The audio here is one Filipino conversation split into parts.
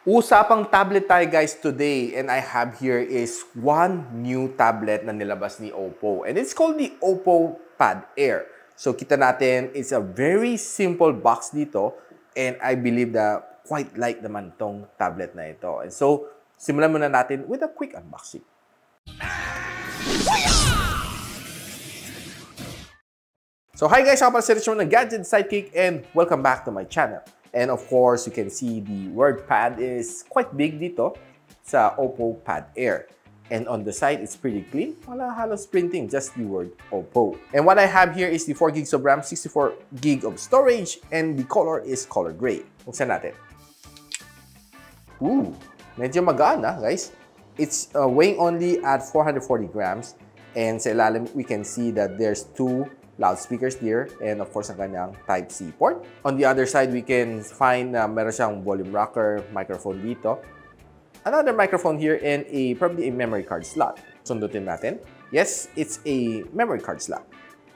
Usapang tablet tayo guys today, and I have here is one new tablet na nilabas ni OPPO, and it's called the OPPO Pad Air. So kita natin, it's a very simple box dito, and I believe that quite like naman tong tablet na ito. And so, simulan muna natin with a quick unboxing. So hi guys, ako pala si Richard ng Gadget Sidekick, and welcome back to my channel. And of course, you can see the word pad is quite big dito sa OPPO Pad Air. And on the side, it's pretty clean. Wala halos printing, just the word OPPO. And what I have here is the 4 gigs of RAM, 64 gig of storage, and the color is color gray. Buksan natin. Ooh, medyo magaan guys. It's weighing only at 440 grams. And sa ilalim, we can see that there's 2 loudspeakers here, and of course, ang kanyang Type-C port. On the other side, we can find na meron siyang volume rocker, microphone dito, another microphone here, and probably a memory card slot. Sundutin natin. Yes, it's a memory card slot.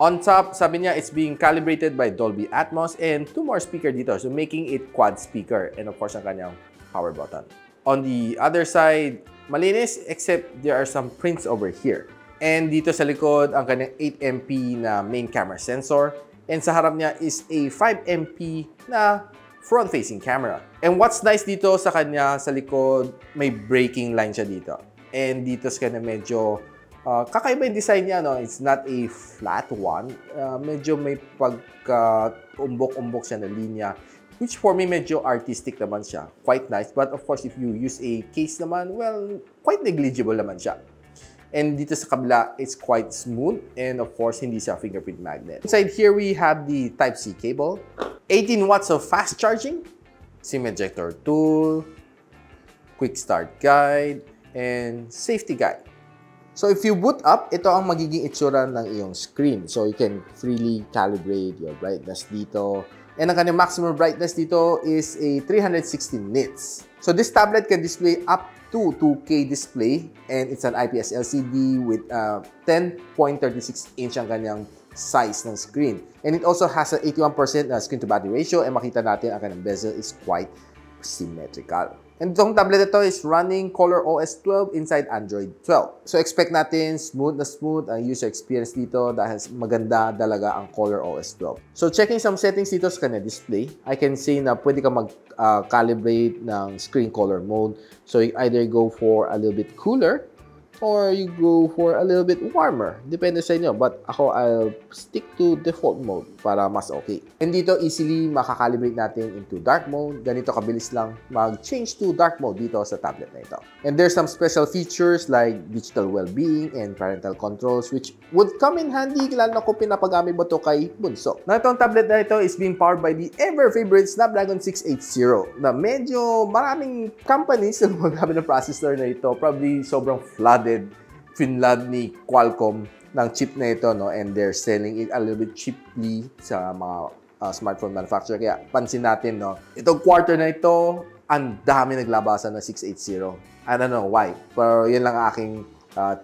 On top, sabi niya, it's being calibrated by Dolby Atmos, and 2 more speaker dito, so making it quad speaker, and of course, ang kanyang power button. On the other side, malinis, except there are some prints over here. And dito sa likod, ang kanyang 8MP na main camera sensor. And sa harap niya is a 5MP na front-facing camera. And what's nice dito sa kanya, sa likod, may braking line siya dito. And dito sa kanya medyo kakaiba yung design niya, no? It's not a flat one. Medyo may pagka-umbok-umbok siya na linya. Which for me, medyo artistic naman siya. Quite nice. But of course, if you use a case naman, well, quite negligible naman siya. And dito sa kabila, it's quite smooth. And of course, hindi siya fingerprint magnet. Inside here, we have the Type-C cable. 18 watts of fast charging. SIM ejector tool. Quick start guide. And safety guide. So if you boot up, ito ang magiging itsura ng iyong screen. So you can freely calibrate your brightness dito. And ang kanyang maximum brightness dito is a 360 nits. So this tablet can display up to 2K display, and it's an IPS LCD with 10.36 inch ang kanyang size ng screen. And it also has an 81% screen to body ratio, and makita natin ang kanyang bezel is quite symmetrical. And itong tablet ito is running ColorOS 12 inside Android 12. So expect natin smooth ang user experience dito dahil maganda talaga ang ColorOS 12. So checking some settings dito sa kanya display, I can say na pwede ka mag-calibrate ng screen color mode. So you either go for a little bit cooler or you go for a little bit warmer. Depende sa inyo. But ako, I'll stick to default mode para mas okay. And dito, easily makakalibrate natin into dark mode. Ganito kabilis lang mag-change to dark mode dito sa tablet na ito. And there's some special features like digital well-being and parental controls which would come in handy lalo na kung pinapagamit mo ito kay bunso. Na itong tablet na ito is being powered by the ever-favorite Snapdragon 680 na medyo maraming companies na gumagamit ng processor na ito. Probably sobrang flooded Finland ni Qualcomm ng chip na ito, no? And they're selling it a little bit cheaply sa mga smartphone manufacturer. Kaya pansin natin, no? Itong quarter na ito, ang dami naglabasan ng 680. I don't know why, pero yun lang aking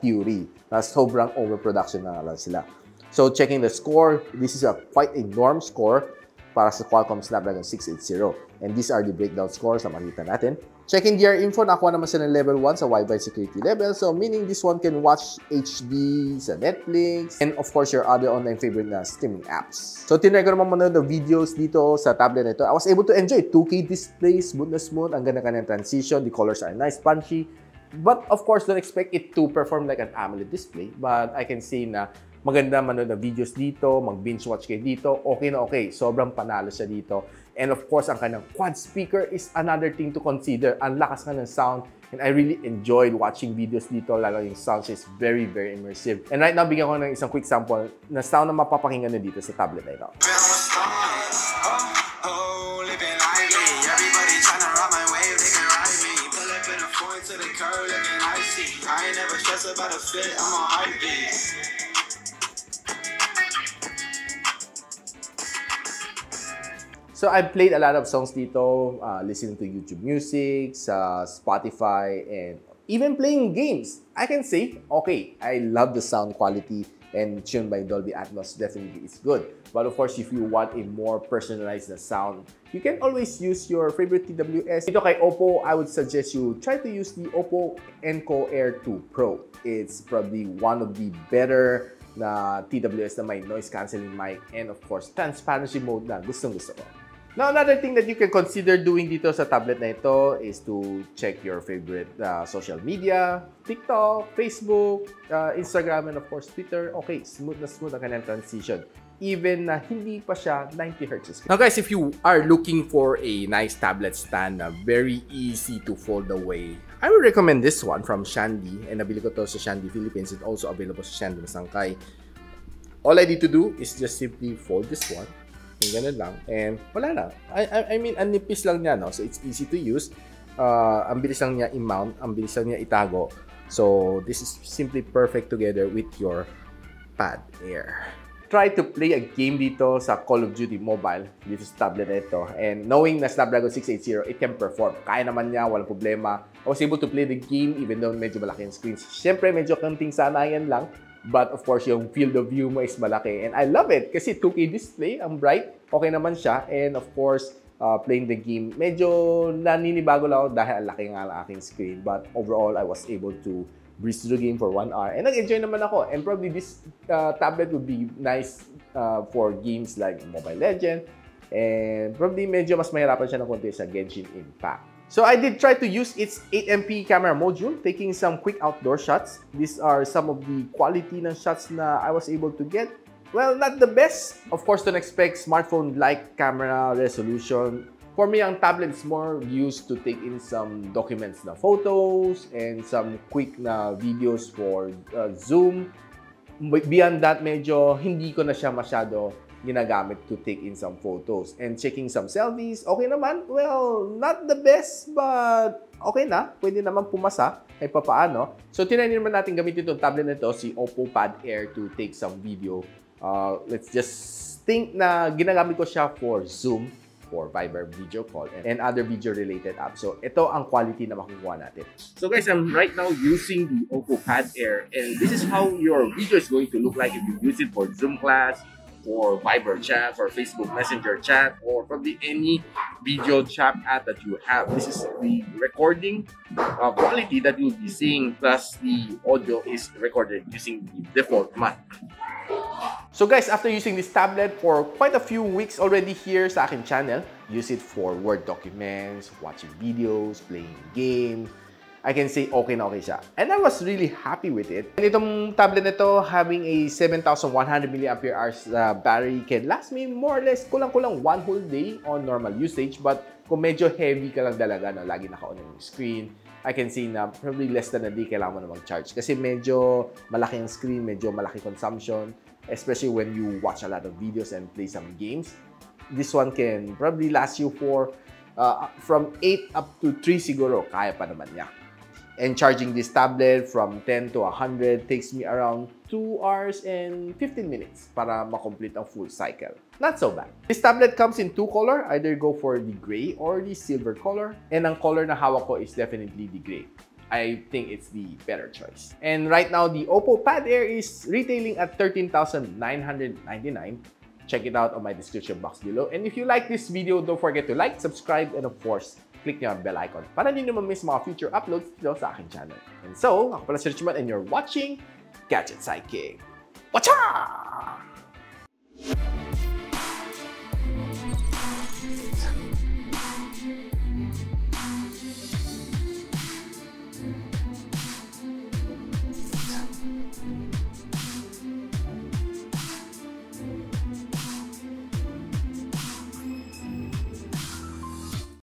theory. Na sobrang overproduction na lang sila. So checking the score, this is quite a norm score para sa Qualcomm Snapdragon 680. And these are the breakdown scores na makita natin. Checking DR info, nakuha naman sila ng level 1 sa Wi-Fi security level. So, meaning this one can watch HD sa Netflix and of course, your other online favorite na streaming apps. So, tinry ko naman manood ng videos dito sa tablet na ito. I was able to enjoy 2K display, smooth na smooth. Ang ganda kanyang transition. The colors are nice, punchy. But of course, don't expect it to perform like an AMOLED display. But I can say na maganda manood ng videos dito, mag-binge watch kayo dito, okay na okay. Sobrang panalo siya dito. And of course, ang kanyang quad speaker is another thing to consider. Ang lakas nga ng sound. And I really enjoyed watching videos dito. Lalo yung sound is very, very immersive. And right now, bigyan ko ng isang quick sample na sound na mapapakinggan nyo dito sa tablet na ito. So I've played a lot of songs dito, listening to YouTube Music, sa Spotify, and even playing games. I can say, okay, I love the sound quality and tuned by Dolby Atmos, definitely is good. But of course, if you want a more personalized na sound, you can always use your favorite TWS. Ito kay Oppo, I would suggest you try to use the Oppo Enco Air 2 Pro. It's probably one of the better na TWS na may noise cancelling mic and of course, transparency mode na gustong-gusto ko. Now, another thing that you can consider doing dito sa tablet na ito is to check your favorite social media, TikTok, Facebook, Instagram, and of course, Twitter. Okay, smooth na smooth ang kanyang transition. Even na hindi pa siya 90 Hz. Now guys, if you are looking for a nice tablet stand na very easy to fold away, I would recommend this one from Shandy. And nabili ko to sa Shandy Philippines. It's also available sa Shandy Masangkay. All I need to do is just simply fold this one. Ganun lang. And wala na. I mean, ang nipis lang niya, no? So, it's easy to use. Ang bilis lang niya i-mount. Ang bilis lang niya itago. So, this is simply perfect together with your Pad Air. Try to play a game dito sa Call of Duty Mobile dito sa tablet na ito. And knowing na Snapdragon 680, it can perform. Kaya naman niya, walang problema. I was able to play the game even though medyo malaki yung screen. Siyempre, medyo kanting sanayan lang. But of course, yung field of view mo is malaki. And I love it kasi 2K display, ang bright. Okay naman siya. And of course, playing the game, medyo naninibago lang ako dahil ang laki nga ang aking screen. But overall, I was able to breeze through the game for 1 hour. And nag-enjoy naman ako. And probably this tablet would be nice for games like Mobile Legends. And probably medyo mas mahirapan siya ng konti sa Genshin Impact. So I did try to use its 8MP camera module, taking some quick outdoor shots. These are some of the quality ng shots na I was able to get. Well, not the best. Of course, don't expect smartphone-like camera resolution. For me, ang tablet is more used to take in some documents na photos and some quick na videos for Zoom. Beyond that, medyo hindi ko na siya masyado ginagamit to take in some photos. And checking some selfies, okay naman. Well, not the best, but okay na. Pwede naman pumasa kahit papaano. So, tinayin naman natin gamitin itong tablet na ito, si OPPO Pad Air, to take some video. Let's just think na ginagamit ko siya for Zoom, for Viber video call, and other video-related apps. So, ito ang quality na makukuha natin. So guys, I'm right now using the OPPO Pad Air, and this is how your video is going to look like if you use it for Zoom class, or Viber chat, or Facebook Messenger chat, or probably any video chat app that you have. This is the recording quality that you'll be seeing, plus the audio is recorded using the default mic. So guys, after using this tablet for quite a few weeks already here sa aking channel, use it for Word documents, watching videos, playing games, I can say okay na okay siya. And I was really happy with it. And itong tablet na ito, having a 7,100 mAh battery can last me more or less kulang-kulang 1 whole day on normal usage. But kung medyo heavy ka lang talaga, no, lagi naka-on yung screen, I can say na probably less than a day kailangan mo na mag-charge. Kasi medyo malaki ang screen, medyo malaki consumption, especially when you watch a lot of videos and play some games. This one can probably last you for from 8 up to 3 siguro, kaya pa naman niya. And charging this tablet from 10 to 100 takes me around 2 hours and 15 minutes para makomplete ang full cycle. Not so bad. This tablet comes in 2 color, either go for the gray or the silver color. And ang color na hawak ko is definitely the gray. I think it's the better choice. And right now, the OPPO Pad Air is retailing at 13,999. Check it out on my description box below. And if you like this video, don't forget to like, subscribe, and of course, click nyo ang bell icon para hindi nyo ma-miss mga future uploads dito sa aking channel. And so, ako pala si Richman and you're watching Gadget Sidekick. Watcha!